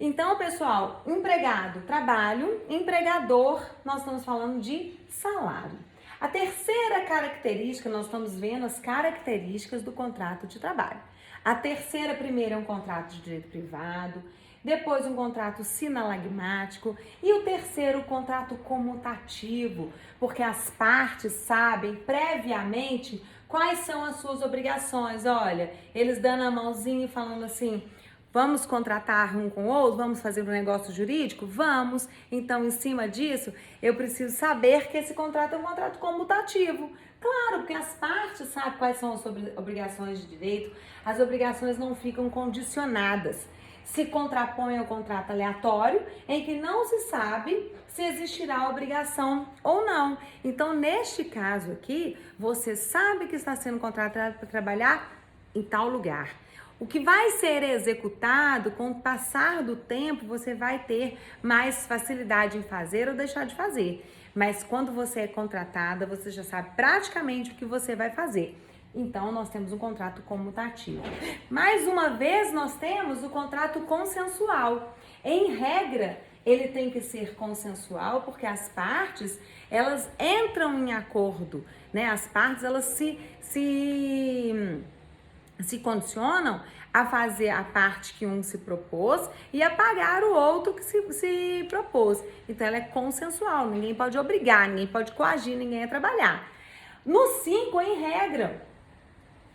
Então, pessoal, empregado, trabalho, empregador, nós estamos falando de salário. A terceira característica, nós estamos vendo as características do contrato de trabalho. A terceira, primeiro, é um contrato de direito privado, depois um contrato sinalagmático e o terceiro, o contrato comutativo, porque as partes sabem previamente quais são as suas obrigações. Olha, eles dando a mãozinha e falando assim: vamos contratar um com o outro? Vamos fazer um negócio jurídico? Vamos. Então, em cima disso, eu preciso saber que esse contrato é um contrato comutativo. Claro, porque as partes sabem quais são as obrigações de direito, as obrigações não ficam condicionadas. Se contrapõe ao contrato aleatório, em que não se sabe se existirá obrigação ou não. Então, neste caso aqui, você sabe que está sendo contratado para trabalhar em tal lugar. O que vai ser executado, com o passar do tempo, você vai ter mais facilidade em fazer ou deixar de fazer. Mas quando você é contratada, você já sabe praticamente o que você vai fazer. Então, nós temos um contrato comutativo. Mais uma vez, nós temos o contrato consensual. Em regra, ele tem que ser consensual, porque as partes, elas entram em acordo, né? As partes, elas se condicionam a fazer a parte que um se propôs e a pagar o outro que se propôs. Então, ela é consensual, ninguém pode obrigar, ninguém pode coagir ninguém a trabalhar. No 5, em regra,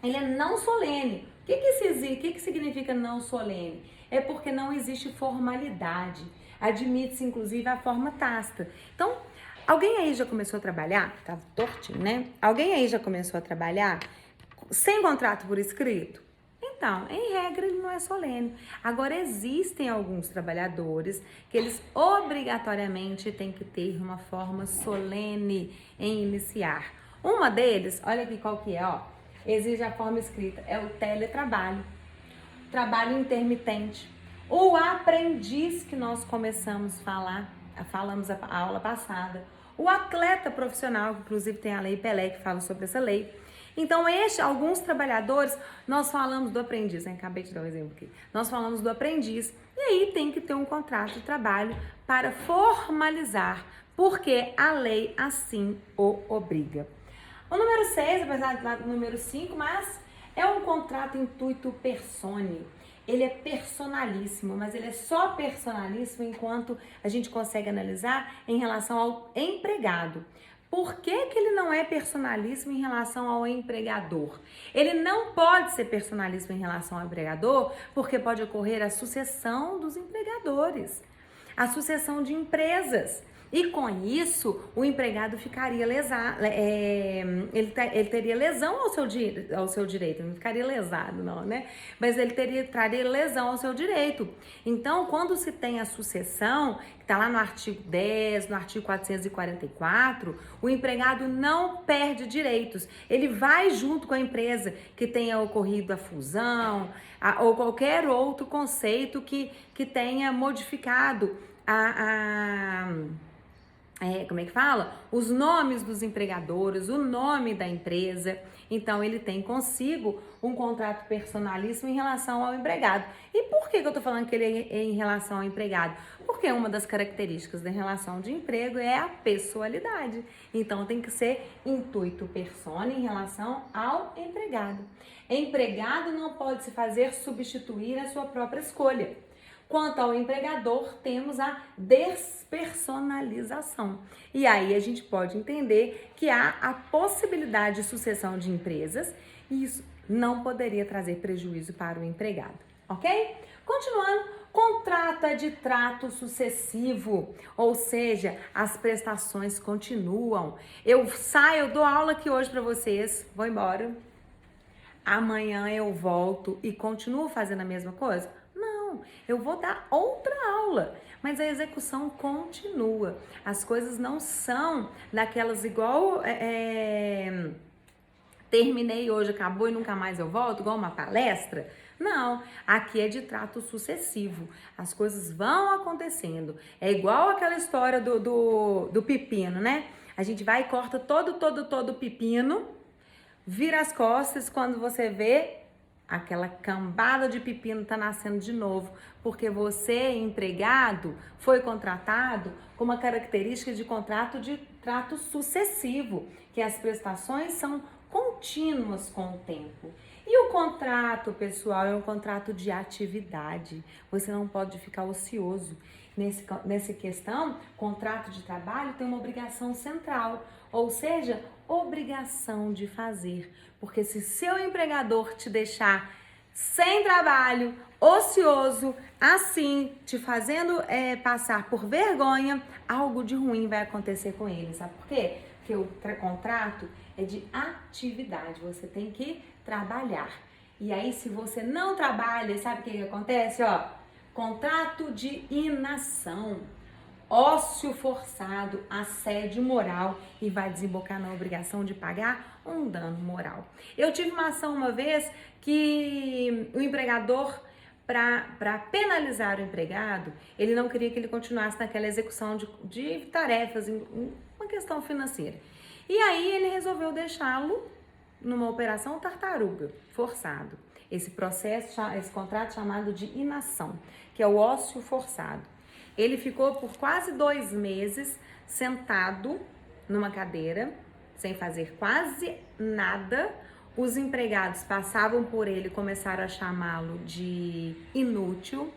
ele é não solene. O que significa não solene? É porque não existe formalidade. Admite-se, inclusive, a forma tácita. Então, alguém aí já começou a trabalhar? Tá tortinho, né? Alguém aí já começou a trabalhar sem contrato por escrito? Então, em regra, ele não é solene. Agora, existem alguns trabalhadores que eles obrigatoriamente têm que ter uma forma solene em iniciar. Uma deles, olha aqui qual que é, ó. Exige a forma escrita, é o teletrabalho, trabalho intermitente, o aprendiz que nós começamos falamos a aula passada, o atleta profissional, que inclusive tem a Lei Pelé que fala sobre essa lei. Então, alguns trabalhadores, nós falamos do aprendiz, né? Acabei de dar um exemplo aqui. Nós falamos do aprendiz, e aí tem que ter um contrato de trabalho para formalizar, porque a lei assim o obriga. O número 6, apesar de lá do número 5, mas é um contrato intuito persone. Ele é personalíssimo, mas ele é só personalíssimo enquanto a gente consegue analisar em relação ao empregado. Por que que ele não é personalíssimo em relação ao empregador? Ele não pode ser personalíssimo em relação ao empregador porque pode ocorrer a sucessão dos empregadores, a sucessão de empresas. E com isso, o empregado ficaria ele teria lesão ao seu direito, não ficaria lesado não, né? Mas ele traria lesão ao seu direito. Então, quando se tem a sucessão, que está lá no artigo 10, no artigo 444, o empregado não perde direitos. Ele vai junto com a empresa que tenha ocorrido a fusão, ou qualquer outro conceito que tenha modificado como é que fala? Os nomes dos empregadores, o nome da empresa. Então, ele tem consigo um contrato personalíssimo em relação ao empregado. E por que eu tô falando que ele é em relação ao empregado? Porque uma das características da relação de emprego é a pessoalidade. Então, tem que ser intuito persone em relação ao empregado. Empregado não pode se fazer substituir a sua própria escolha. Quanto ao empregador, temos a despersonalização. E aí a gente pode entender que há a possibilidade de sucessão de empresas e isso não poderia trazer prejuízo para o empregado, ok? Continuando, contrato é de trato sucessivo, ou seja, as prestações continuam. Eu dou aula aqui hoje para vocês, vou embora. Amanhã eu volto e continuo fazendo a mesma coisa? Não, eu vou dar outra aula, mas a execução continua. As coisas não são daquelas igual terminei hoje, acabou e nunca mais eu volto, igual uma palestra. Não, aqui é de trato sucessivo. As coisas vão acontecendo. É igual aquela história do pepino, né? A gente vai e corta todo o pepino, vira as costas, quando você vê, aquela cambada de pepino tá nascendo de novo, porque você, empregado, foi contratado com uma característica de contrato de trato sucessivo, que as prestações são contínuas com o tempo. E o contrato, pessoal, é um contrato de atividade. Você não pode ficar ocioso. Nessa questão, contrato de trabalho tem uma obrigação central, ou seja, obrigação de fazer. Porque se seu empregador te deixar sem trabalho, ocioso, assim, te fazendo passar por vergonha, algo de ruim vai acontecer com ele. Sabe por quê? Porque o contrato é de atividade, você tem que trabalhar. E aí, se você não trabalha, sabe o que acontece? Ó, contrato de inação, ócio forçado, assédio moral e vai desembocar na obrigação de pagar um dano moral. Eu tive uma ação uma vez que o empregador, para penalizar o empregado, ele não queria que ele continuasse naquela execução de tarefas, em uma questão financeira. E aí ele resolveu deixá-lo numa operação tartaruga, forçado. Esse contrato chamado de inação, que é o ócio forçado. Ele ficou por quase 2 meses sentado numa cadeira, sem fazer quase nada. Os empregados passavam por ele e começaram a chamá-lo de inútil,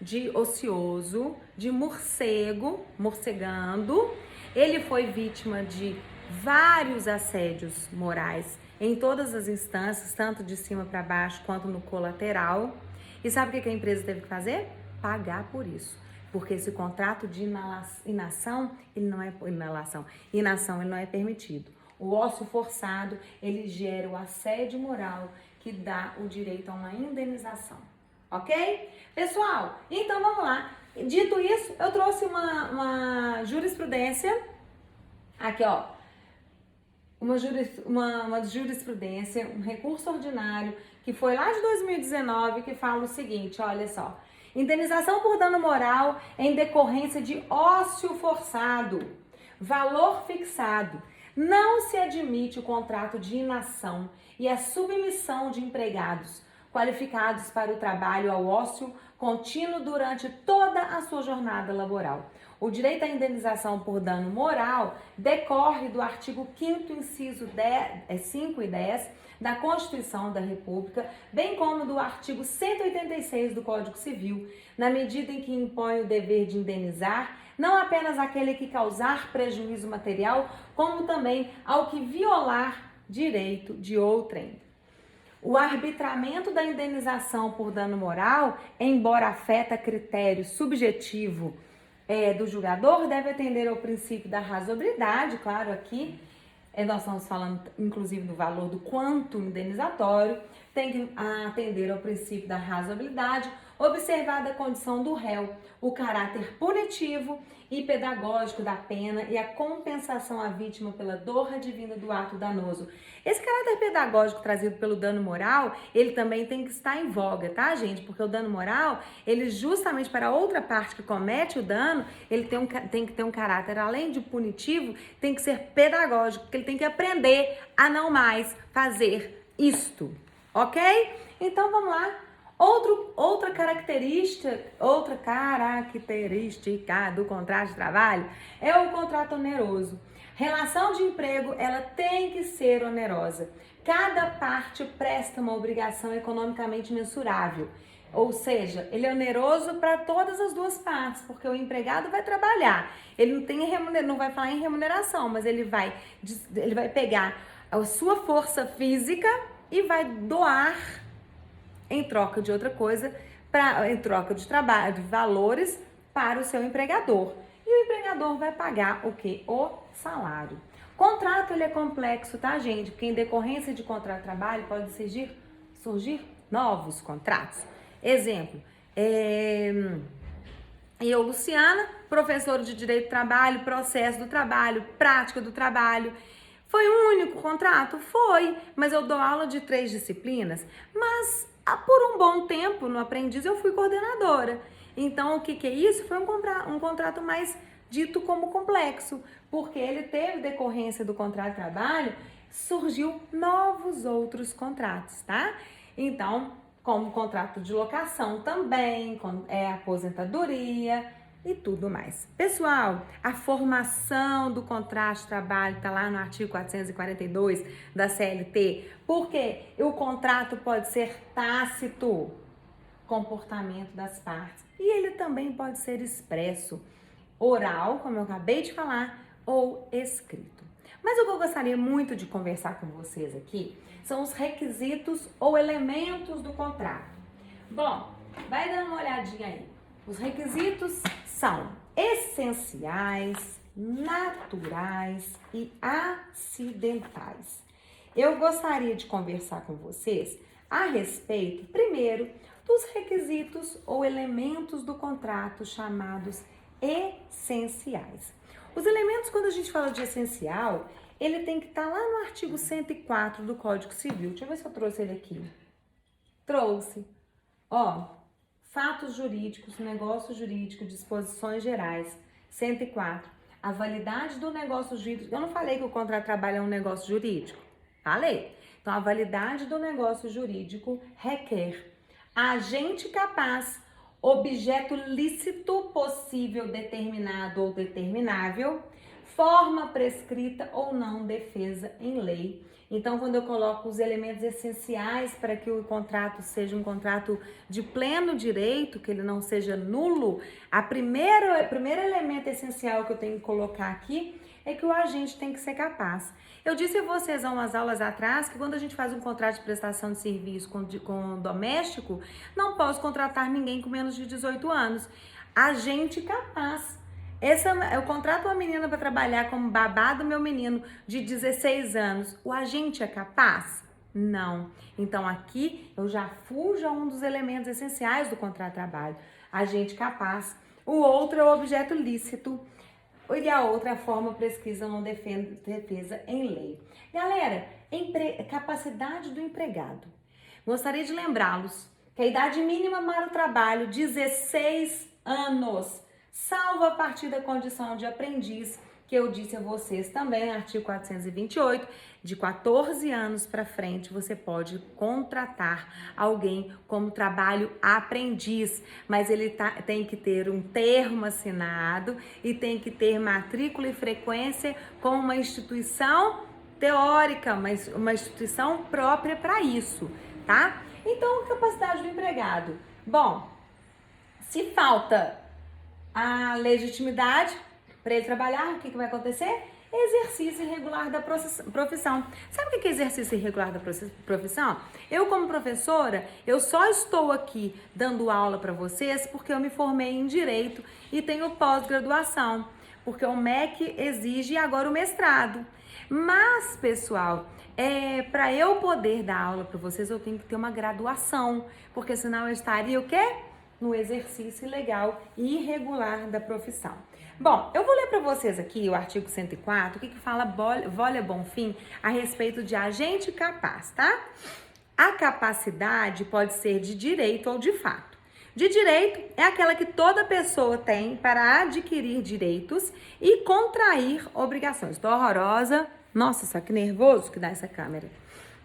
de ocioso, de morcegando. Ele foi vítima de vários assédios morais em todas as instâncias, tanto de cima para baixo quanto no colateral. E sabe o que a empresa teve que fazer? Pagar por isso. Porque esse contrato de inação, ele não é permitido. O ócio forçado, ele gera o assédio moral que dá o direito a uma indenização. Ok? Pessoal, então vamos lá. Dito isso, eu trouxe uma jurisprudência. Aqui, ó. Uma jurisprudência, um recurso ordinário, que foi lá de 2019, que fala o seguinte, olha só. Indenização por dano moral em decorrência de ócio forçado, valor fixado. Não se admite o contrato de inação e a submissão de empregados qualificados para o trabalho ao ócio contínuo durante toda a sua jornada laboral. O direito à indenização por dano moral decorre do artigo 5º, inciso 5 e 10 da Constituição da República, bem como do artigo 186 do Código Civil, na medida em que impõe o dever de indenizar não apenas aquele que causar prejuízo material, como também ao que violar direito de outrem. O arbitramento da indenização por dano moral, embora afeta critério subjetivo do julgador, deve atender ao princípio da razoabilidade, claro, aqui nós estamos falando inclusive do valor do quanto indenizatório, tem que atender ao princípio da razoabilidade, observada a condição do réu, o caráter punitivo e pedagógico da pena e a compensação à vítima pela dor advinda do ato danoso. Esse caráter pedagógico trazido pelo dano moral, ele também tem que estar em voga, tá, gente? Porque o dano moral, ele justamente para a outra parte que comete o dano, ele tem que ter um caráter, além de punitivo, tem que ser pedagógico, porque ele tem que aprender a não mais fazer isto, ok? Então, vamos lá. Outra característica do contrato de trabalho é o contrato oneroso. Relação de emprego, ela tem que ser onerosa. Cada parte presta uma obrigação economicamente mensurável. Ou seja, ele é oneroso para todas as duas partes, porque o empregado vai trabalhar. Ele não vai falar em remuneração, mas ele vai pegar a sua força física e vai doar em troca de outra coisa, em troca de trabalho, de valores para o seu empregador. E o empregador vai pagar o quê? O salário. Contrato, ele é complexo, tá, gente? Porque em decorrência de contrato de trabalho pode surgir novos contratos. Exemplo, eu, Luciana, professora de Direito do Trabalho, Processo do Trabalho, Prática do Trabalho. Foi um único contrato? Foi, mas eu dou aula de 3 disciplinas, mas por um bom tempo no aprendiz eu fui coordenadora. Então, o que é isso? Foi um contrato mais dito como complexo, porque ele teve decorrência do contrato de trabalho, surgiu novos outros contratos, tá? Então, como contrato de locação também, aposentadoria e tudo mais. Pessoal, a formação do contrato de trabalho está lá no artigo 442 da CLT, porque o contrato pode ser tácito, comportamento das partes, e ele também pode ser expresso, oral, como eu acabei de falar, ou escrito. Mas o que eu gostaria muito de conversar com vocês aqui são os requisitos ou elementos do contrato. Bom, vai dando uma olhadinha aí. Os requisitos são essenciais, naturais e acidentais. Eu gostaria de conversar com vocês a respeito, primeiro, dos requisitos ou elementos do contrato chamados essenciais. Os elementos, quando a gente fala de essencial, ele tem que estar lá no artigo 104 do Código Civil. Deixa eu ver se eu trouxe ele aqui. Trouxe. Ó, fatos jurídicos, negócio jurídico, disposições gerais, 104. A validade do negócio jurídico. Eu não falei que o contrato de trabalho é um negócio jurídico? Falei. Então, a validade do negócio jurídico requer agente capaz, objeto lícito, possível, determinado ou determinável, forma prescrita ou não, defesa em lei. Então, quando eu coloco os elementos essenciais para que o contrato seja um contrato de pleno direito, que ele não seja nulo, o primeiro elemento essencial que eu tenho que colocar aqui é que o agente tem que ser capaz. Eu disse a vocês há umas aulas atrás que quando a gente faz um contrato de prestação de serviço com doméstico, não posso contratar ninguém com menos de 18 anos. Agente capaz. Eu contrato uma menina para trabalhar como babá do meu menino de 16 anos. O agente é capaz? Não. Então aqui eu já fujo a um dos elementos essenciais do contrato de trabalho. Agente capaz. O outro é o objeto lícito. E a outra é a forma prescrita não defesa em lei. Galera, capacidade do empregado. Gostaria de lembrá-los que a idade mínima para o trabalho, 16 anos, salvo a partir da condição de aprendiz, que eu disse a vocês também, artigo 428, de 14 anos para frente, você pode contratar alguém como trabalho aprendiz, mas ele tem que ter um termo assinado e tem que ter matrícula e frequência com uma instituição teórica, mas uma instituição própria para isso, tá? Então, capacidade do empregado. Bom, se falta a legitimidade para ele trabalhar, o que vai acontecer? Exercício irregular da profissão. Sabe o que é exercício irregular da profissão? Eu, como professora, eu só estou aqui dando aula para vocês porque eu me formei em Direito e tenho pós-graduação, porque o MEC exige agora o mestrado. Mas, pessoal, para eu poder dar aula para vocês, eu tenho que ter uma graduação, porque senão eu estaria o quê? No exercício ilegal e irregular da profissão. Bom, eu vou ler para vocês aqui o artigo 104, que fala Volia Bonfim a respeito de agente capaz, tá? A capacidade pode ser de direito ou de fato. De direito é aquela que toda pessoa tem para adquirir direitos e contrair obrigações. Tô horrorosa. Nossa, só que nervoso que dá essa câmera.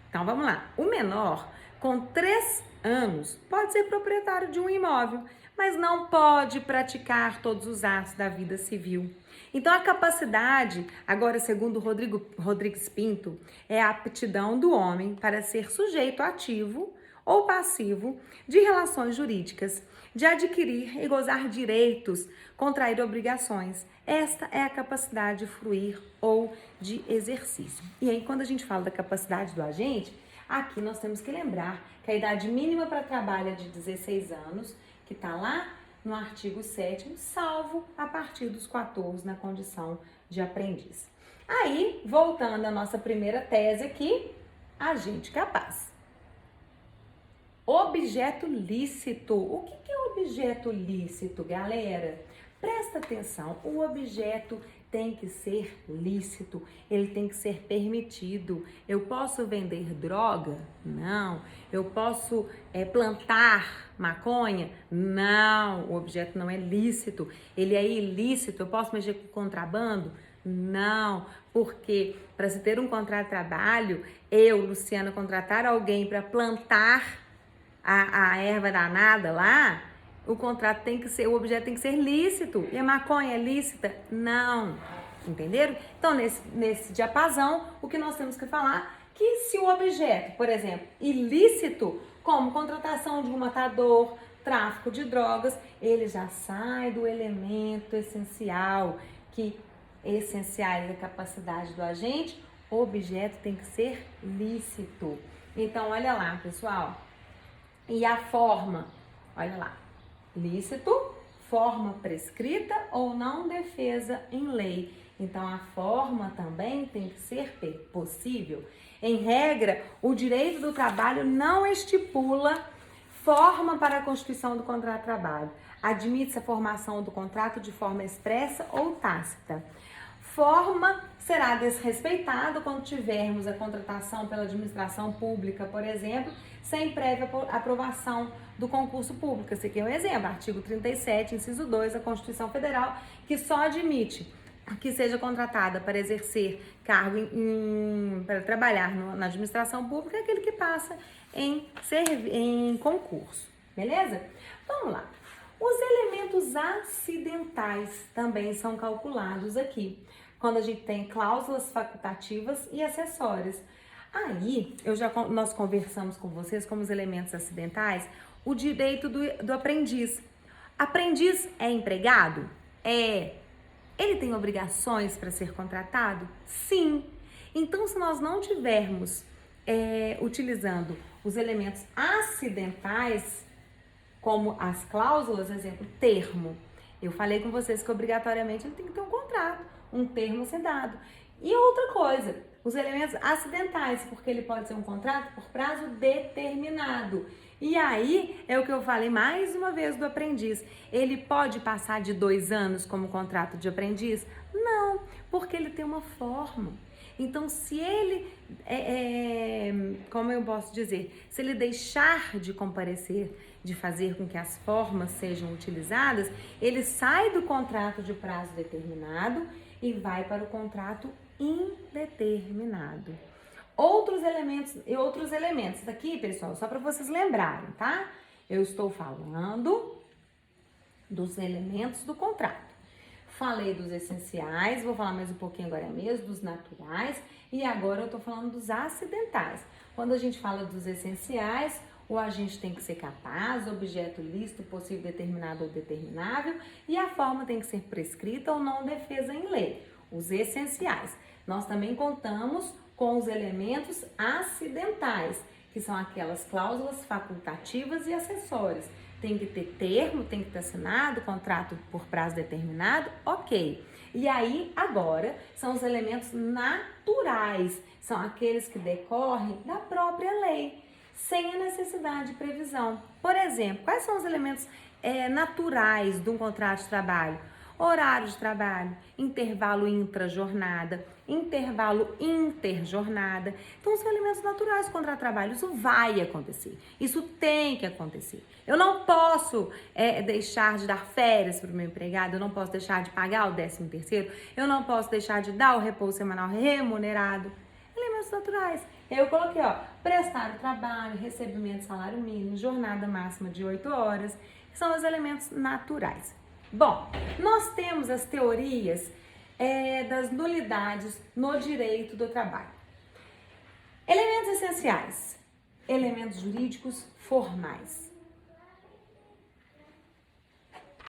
Então, vamos lá. O menor, com 3 anos, pode ser proprietário de um imóvel, mas não pode praticar todos os atos da vida civil. Então, a capacidade, agora segundo Rodrigues Pinto, é a aptidão do homem para ser sujeito ativo ou passivo de relações jurídicas, de adquirir e gozar direitos, contrair obrigações. Esta é a capacidade de fruir ou de exercício. E aí, quando a gente fala da capacidade do agente, aqui nós temos que lembrar que a idade mínima para trabalho é de 16 anos, que está lá no artigo 7º, salvo a partir dos 14 na condição de aprendiz. Aí, voltando à nossa primeira tese aqui, agente capaz. Objeto lícito. O que é objeto lícito, galera? Presta atenção, o objeto tem que ser lícito, ele tem que ser permitido. Eu posso vender droga? Não. Eu posso plantar maconha? Não, o objeto não é lícito, ele é ilícito. Eu posso mexer com contrabando? Não, porque para se ter um contrato de trabalho, eu, Luciana, contratar alguém para plantar a erva danada lá, o contrato tem que ser, o objeto tem que ser lícito. E a maconha é lícita? Não. Entenderam? Então, nesse diapasão, o que nós temos que falar que se o objeto, por exemplo, ilícito, como contratação de um matador, tráfico de drogas, ele já sai do elemento essencial, que essenciais da capacidade do agente, o objeto tem que ser lícito. Então, olha lá, pessoal. E a forma, olha lá, lícito, forma prescrita ou não defesa em lei. Então, a forma também tem que ser possível. Em regra, o direito do trabalho não estipula forma para a constituição do contrato de trabalho. Admite-se a formação do contrato de forma expressa ou tácita. Forma será desrespeitado quando tivermos a contratação pela administração pública, por exemplo, sem prévia aprovação do concurso público. Esse aqui é um exemplo, artigo 37, inciso 2 da Constituição Federal, que só admite que seja contratada para exercer cargo para trabalhar na administração pública aquele que passa em concurso, beleza? Vamos lá. Os elementos acidentais também são calculados aqui, quando a gente tem cláusulas facultativas e acessórias. Aí, nós conversamos com vocês como os elementos acidentais, o direito do aprendiz. Aprendiz é empregado? É. Ele tem obrigações para ser contratado? Sim. Então, se nós não tivermos utilizando os elementos acidentais, como as cláusulas, exemplo, termo. Eu falei com vocês que obrigatoriamente ele tem que ter um contrato, um termo assinado. E outra coisa, os elementos acidentais, porque ele pode ser um contrato por prazo determinado. E aí, é o que eu falei mais uma vez do aprendiz. Ele pode passar de 2 anos como contrato de aprendiz? Não, porque ele tem uma forma. Então, se ele, como eu posso dizer, se ele deixar de comparecer, de fazer com que as formas sejam utilizadas, ele sai do contrato de prazo determinado e vai para o contrato indeterminado. Outros elementos aqui, pessoal, só para vocês lembrarem, tá? Eu estou falando dos elementos do contrato. Falei dos essenciais, vou falar mais um pouquinho agora mesmo, dos naturais, e agora eu tô falando dos acidentais. Quando a gente fala dos essenciais, o agente tem que ser capaz, objeto lícito, possível, determinado ou determinável, e a forma tem que ser prescrita ou não defesa em lei. Os essenciais. Nós também contamos com os elementos acidentais, que são aquelas cláusulas facultativas e acessórias. Tem que ter termo, tem que estar assinado, contrato por prazo determinado, ok. E aí, agora, são os elementos naturais, são aqueles que decorrem da própria lei, sem a necessidade de previsão. Por exemplo, quais são os elementos naturais de um contrato de trabalho? Horário de trabalho, intervalo intra-jornada, intervalo interjornada. Então, são elementos naturais do contrato de trabalho. Isso vai acontecer. Isso tem que acontecer. Eu não posso deixar de dar férias para o meu empregado, eu não posso deixar de pagar o 13º, eu não posso deixar de dar o repouso semanal remunerado. Elementos naturais. Eu coloquei, prestar o trabalho, recebimento de salário mínimo, jornada máxima de 8 horas, que são os elementos naturais. Bom, nós temos as teorias das nulidades no direito do trabalho. Elementos essenciais, elementos jurídicos formais.